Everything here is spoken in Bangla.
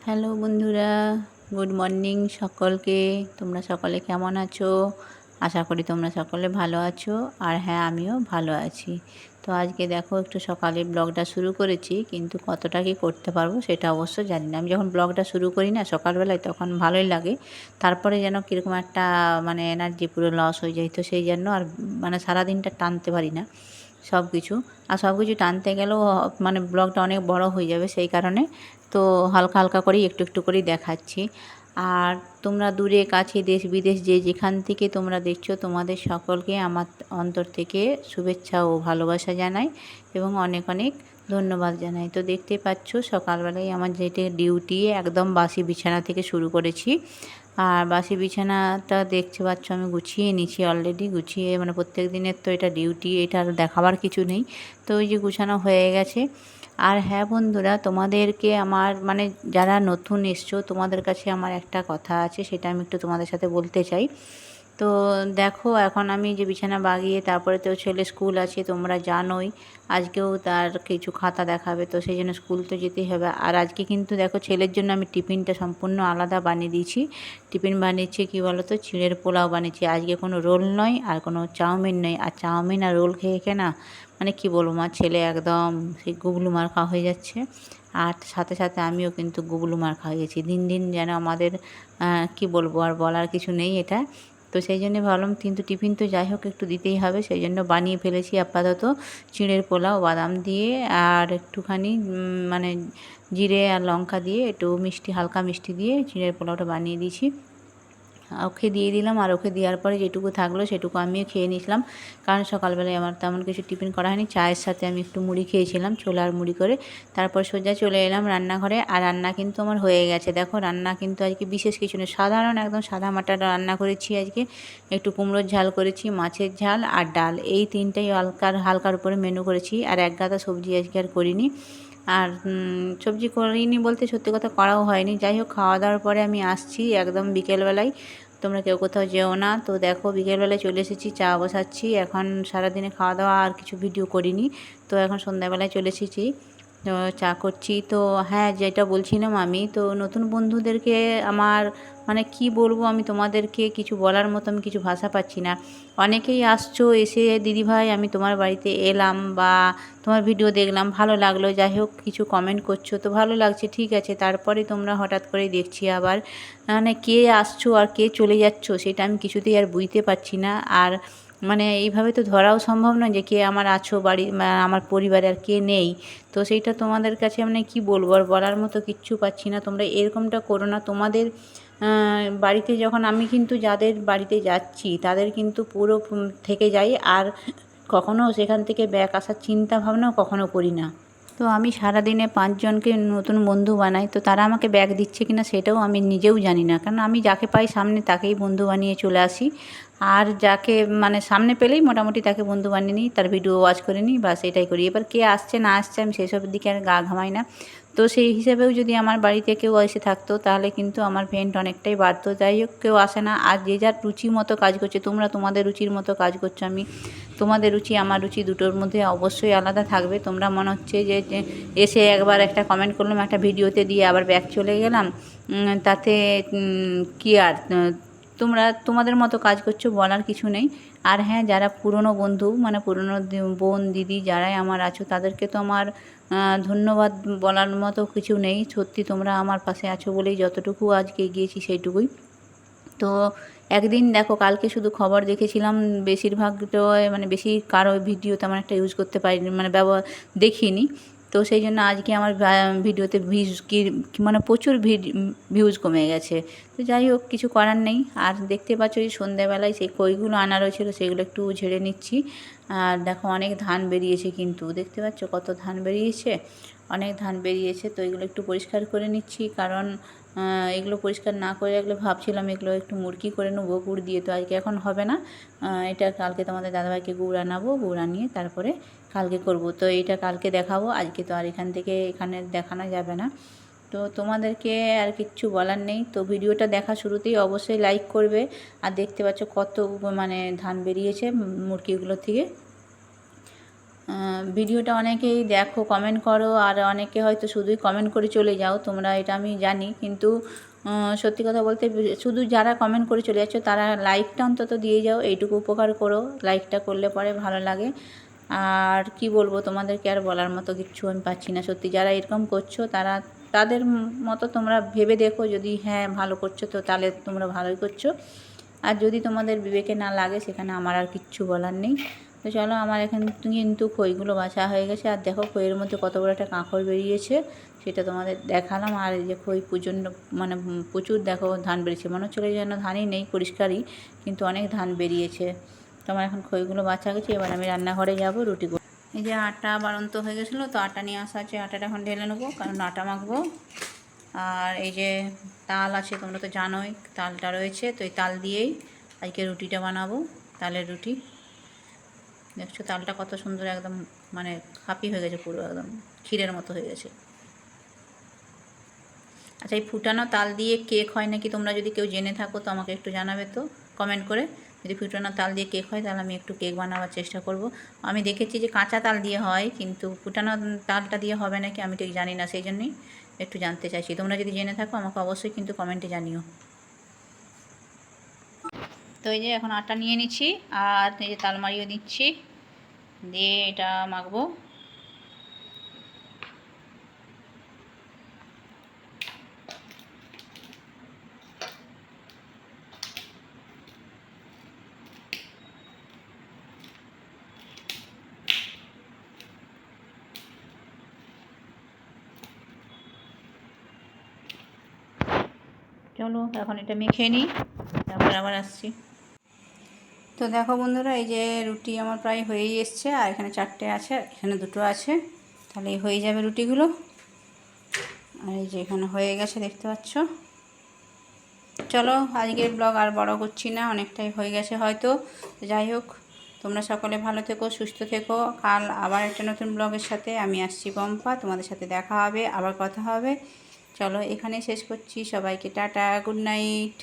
হ্যালো বন্ধুরা, গুড মর্নিং সকলকে। তোমরা সকলে কেমন আছো? আশা করি তোমরা সকলে ভালো আছো। আর হ্যাঁ, আমিও ভালো আছি। তো আজকে দেখো একটু সকালে ব্লগটা শুরু করেছি, কিন্তু কতটা কি করতে পারবো সেটা অবশ্য জানি না। আমি যখন ব্লগটা শুরু করি না সকালবেলায়, তখন ভালোই লাগে। তারপরে যেন কীরকম একটা এনার্জি পুরো লস হয়ে যায়। তো সেই জন্য আর সারাদিনটা টানতে পারি না সব কিছু। আর সব কিছু টানতে গেলেও ব্লগটা অনেক বড় হয়ে যাবে, সেই কারণে তো হালকা হালকা করেই একটু একটু করেই দেখাচ্ছি। আর তোমরা দূরে কাছে দেশ বিদেশ যে যেখান থেকে তোমরা দেখছো, তোমাদের সকলকে আমার অন্তর থেকে শুভেচ্ছা ও ভালোবাসা জানাই এবং অনেক অনেক ধন্যবাদ জানাই। তো দেখতে পাচ্ছ সকালবেলায় আমার যেটা ডিউটি, একদম বাসি বিছানা থেকে শুরু করেছি। আর বাসি বিছানাটা দেখতে পাচ্ছ আমি গুছিয়ে নিয়েছি অলরেডি। গুছিয়ে প্রত্যেক দিনের তো এটা ডিউটি, এটা আর দেখাবার কিছু নেই। তো ওই যে গুছানো হয়ে গেছে। আর হ্যাঁ বন্ধুরা, তোমাদেরকে আমার যারা নতুন এসছো, তোমাদের কাছে আমার একটা কথা আছে, সেটা আমি একটু তোমাদের সাথে বলতে চাই। তো দেখো, এখন আমি যে বিছানা বাগিয়ে তারপরে তো ছেলে স্কুল আছে, তোমরা জানোই। আজকেও তার কিছু খাতা দেখাবে, তো সেই জন্য স্কুল তো যেতেই হবে। আর আজকে কিন্তু দেখো, ছেলের জন্য আমি টিফিনটা সম্পূর্ণ আলাদা বানিয়ে দিয়েছি। টিফিন বানিয়েছি কী বলো তো, চিড়ের পোলাও বানিয়েছি আজকে। কোনো রোল নয় আর কোনো চাউমিন নয়। আর চাউমিন আর রোল খেয়ে খেয়ে না কী বলবো, আমার ছেলে একদম সেই গুগলু মার খাওয়া হয়ে যাচ্ছে। আর সাথে সাথে আমিও কিন্তু গুগলু মার খাওয়া গেছি দিন দিন, যেন আমাদের কি বলবো, আর বলার কিছু নেই এটা। তো সেই জন্য ভাবলাম, কিন্তু টিফিন তো যাই হোক একটু দিতেই হবে, সেই জন্য বানিয়ে ফেলেছি আপাতত চিঁড়ের পোলাও বাদাম দিয়ে আর একটুখানি জিরে আর লঙ্কা দিয়ে, একটু মিষ্টি, হালকা মিষ্টি দিয়ে চিঁড়ের পোলাওটা বানিয়ে দিয়েছি। ওকে দিয়ে দিলাম। আর ওকে দেওয়ার পরে যেটুকু থাকলো সেটুকু আমিও খেয়ে নিয়েছিলাম, কারণ সকালবেলায় আমার তেমন কিছু টিফিন করা হয়নি। চায়ের সাথে আমি একটু মুড়ি খেয়েছিলাম, ছোলা আর মুড়ি করে। তারপর সোজা চলে এলাম রান্নাঘরে। আর রান্না কিন্তু আমার হয়ে গেছে। দেখো, রান্না কিন্তু আজকে বিশেষ কিছু নেই, সাধারণ একদম সাদা মাটা রান্না করেছি আজকে। একটু কুমড়োর ঝাল করেছি, মাছের ঝাল আর ডাল, এই তিনটাই হালকার উপরে মেনু করেছি। আর এক গাদা সবজি আজকে আর করিনি। আর সবজি করিনি বলতে সত্যি কথা করাও হয়নি। যাই হোক, খাওয়া দাওয়ার পরে আমি আসছি একদম বিকেলবেলায়। তোমরা কেউ কোথাও যেও না। তো দেখো, বিকেলবেলায় চলে এসেছি, চা বসাচ্ছি। এখন সারাদিনে খাওয়া দাওয়া আর কিছু ভিডিও করিনি, তো এখন সন্ধ্যাবেলায় চলে এসেছি, তো চা করছি। তো হ্যাঁ, যেটা বলছিলাম, আমি তো নতুন বন্ধুদেরকে আমার কি বলবো, আমি তোমাদেরকে কিছু বলার মতো আমি কিছু ভাষা পাচ্ছি না। অনেকেই আসছো, এসে দিদিভাই আমি তোমার বাড়িতে এলাম বা তোমার ভিডিও দেখলাম, ভালো লাগলো, যাই হোক কিছু কমেন্ট করছো, তো ভালো লাগছে, ঠিক আছে। তারপরে তোমরা হঠাৎ করে দেখছি আবার কে আসছো আর কে চলে যাচ্ছো, সেটা আমি কিছুতেই আর বুঝতে পারছি না। আর এইভাবে তো ধরাও সম্ভব নয় যে কে আমার আছো বাড়ি, আমার পরিবারে আর কে নেই। তো সেইটা তোমাদের কাছে কি বলবো, আর বলার মতো কিচ্ছু পাচ্ছি না। তোমরা এরকমটা করো না। তোমাদের বাড়িতে যখন আমি কিন্তু যাদের বাড়িতে যাচ্ছি তাদের কিন্তু পুরো থেকে যাই, আর কখনও সেখান থেকে ব্যাক আসার চিন্তা ভাবনাও কখনও করি না। তো আমি সারাদিনে 5 জনকে নতুন বন্ধু বানাই, তো তারা আমাকে ব্যাক দিচ্ছে কিনা সেটাও আমি নিজেও জানি না, কারণ আমি যাকে পাই সামনে তাকেই বন্ধু বানিয়ে চলে আসি। আর যাকে সামনে পেলেই মোটামুটি তাকে বন্ধু বানিয়ে নিই, তার ভিডিও ওয়াচ করে নিই, বাস এটাই করি। এবার কে আসছে না আসছে আমি সেসব দিকে আর গা ঘামাই না। তো সেই হিসেবেও যদি আমার বাড়িতে কেউ এসে থাকতো, তাহলে কিন্তু আমার ফ্রেন্ড অনেকটাই বাড়তো। যাই হোক, কেউ আসে না। আর যে যার রুচি মতো কাজ করছে, তোমরা তোমাদের রুচির মতো কাজ করছো, আমি তোমাদের রুচি আমার রুচি দুটোর মধ্যে অবশ্যই আলাদা থাকবে। তোমরা মনে হচ্ছে যে এসে একবার একটা কমেন্ট করলাম একটা ভিডিওতে, দিয়ে আবার ব্যাক চলে গেলাম, তাতে কি আর তোমরা তোমাদের মতো কাজ করছো, বলার কিছু নেই। আর হ্যাঁ, যারা পুরনো বন্ধু পুরনো বোন দিদি যারাই আমার আছো, তাদেরকে তো আমার ধন্যবাদ বলার মতো কিছু নেই। সত্যি তোমরা আমার পাশে আছো বলেই যতটুকু আজকে এগিয়েছি সেইটুকুই। তো একদিন দেখো, কালকে শুধু খবর দেখেছিলাম, বেশিরভাগটা বেশি কারো ভিডিও তেমন একটা ইউজ করতে পারিনি, ব্যবহার দেখিনি। তো সেই জন্য আজকে আমার ভিডিওতে ভিউজ প্রচুর ভিউজ কমে গেছে। তো যাই হোক, কিছু করার নেই। আর দেখতে পাচ্ছ যে সন্ধ্যাবেলায় সেই কইগুলো আনা রয়েছিল, সেগুলো একটু ঝেড়ে নিচ্ছি। আর দেখো, অনেক ধান বেরিয়েছে, কিন্তু দেখতে পাচ্ছ কত ধান বেরিয়েছে, অনেক ধান বেরিয়েছে। তো এগুলো একটু পরিষ্কার করে নিচ্ছি, কারণ এগুলো পরিষ্কার না করে রাখলে ভাবছিলাম এগুলো একটু মুরগি করে নেবো গুড় দিয়ে। তো আজকে এখন হবে না, এটা কালকে তোমাদের দাদাভাইকে গুড় আনাবো, গুড় আনিয়ে তারপরে কালকে করব। তো এইটা কালকে দেখাবো, আজকে তো আর এখানে দেখানো যাবে না। তো তোমাদেরকে আর কিচ্ছু বলার নেই। তো ভিডিওটা দেখা শুরুতেই অবশ্যই লাইক করবে। আর দেখতে পাচ্ছ কত ধান বেরিয়েছে মুরগিগুলো থেকে। ভিডিওটা অনেকেই দেখো, কমেন্ট করো, আর অনেকে হয়তো শুধুই কমেন্ট করে চলে যাও, তোমরা এটা আমি জানি, কিন্তু সত্যি কথা বলতে শুধু যারা কমেন্ট করে চলে যাচ্ছ তারা লাইকটা অন্তত দিয়ে যাও, এইটুকু উপকার করো, লাইকটা করলে পরে ভালো লাগে। আর কি বলবো তোমাদেরকে, আর বলার মতো কিচ্ছু আমি পাচ্ছি না। সত্যি যারা এরকম করছো তাদের মতো তোমরা ভেবে দেখো, যদি হ্যাঁ ভালো করছো তো তাহলে তোমরা ভালোই করছো, আর যদি তোমাদের বিবেকে না লাগে সেখানে আমার আর কিচ্ছু বলার নেই। তো চলো, আমার এখানে কিন্তু খইগুলো বাছা হয়ে গেছে, আর দেখো খইয়ের মধ্যে কত বড় একটা কাঁকড় বেরিয়েছে সেটা তোমাদের দেখালাম। আর এই যে খই প্রচণ্ড মানে প্রচুর দেখো ধান বেরিয়েছে, মনে হচ্ছিল যেন ধানই নেই, পরিষ্কারই, কিন্তু অনেক ধান বেরিয়েছে। তো আমার এখন খইগুলো বাছা গেছে, এবার আমি রান্নাঘরে যাব রুটি করব। এই যে আটা বাড়ন্ত হয়ে গেছিলো, তো আটা নিয়ে আসা আছে, আটাটা এখন ঢেলে নেবো, কারণ আটা মাখবো। আর এই যে তাল আছে, তোমরা তো জানোই তালটা রয়েছে, তো এই তাল দিয়েই আজকে রুটিটা বানাবো, তালের রুটি। দেখছো তালটা কত সুন্দর, একদম মানে খাপি হয়ে গেছে, পুরো একদম ক্ষীরের মতো হয়ে গেছে। আচ্ছা, এই ফুটানো তাল দিয়ে কেক হয় নাকি, তোমরা যদি কেউ জেনে থাকো তো আমাকে একটু জানাবে তো কমেন্ট করে। যদি ফুটানো তাল দিয়ে কেক হয় তাহলে আমি একটু কেক বানাবার চেষ্টা করব। আমি দেখেছি যে কাঁচা তাল দিয়ে হয়, কিন্তু ফুটানো তালটা দিয়ে হবে নাকি আমি ঠিক জানি না, সেই জন্যই একটু জানতে চাইছি। তোমরা যদি জেনে থাকো আমাকে অবশ্যই কিন্তু কমেন্টে জানিও। তো এই যে এখন আটা নিয়ে নিচ্ছি, আর এই যে তাল মারিয়ে দিচ্ছি, দিয়ে এটা মাখবো। চলো এখন এটা মেখে নিই, তারপর আবার আসছি। তো দেখো বন্ধুরা, এই যে রুটি আমার প্রায় হয়েই এসছে, আর এখানে 4টে আছে, এখানে 2টো আছে, তাহলে হয়ে যাবে রুটিগুলো। আর এই যে এখানে হয়ে গেছে, দেখতে পাচ্ছ। চলো আজকের ব্লগ আর বড় করছি না, অনেকটাই হয়ে গেছে হয়তো। যাই হোক, তোমরা সকলে ভালো থেকো, সুস্থ থেকো। কাল আবার একটা নতুন ব্লগের সাথে আমি আসছি পম্পা, তোমাদের সাথে দেখা হবে, আবার কথা হবে। চলো এখানে শেষ করছি, সবাইকে টাটা, গুড নাইট।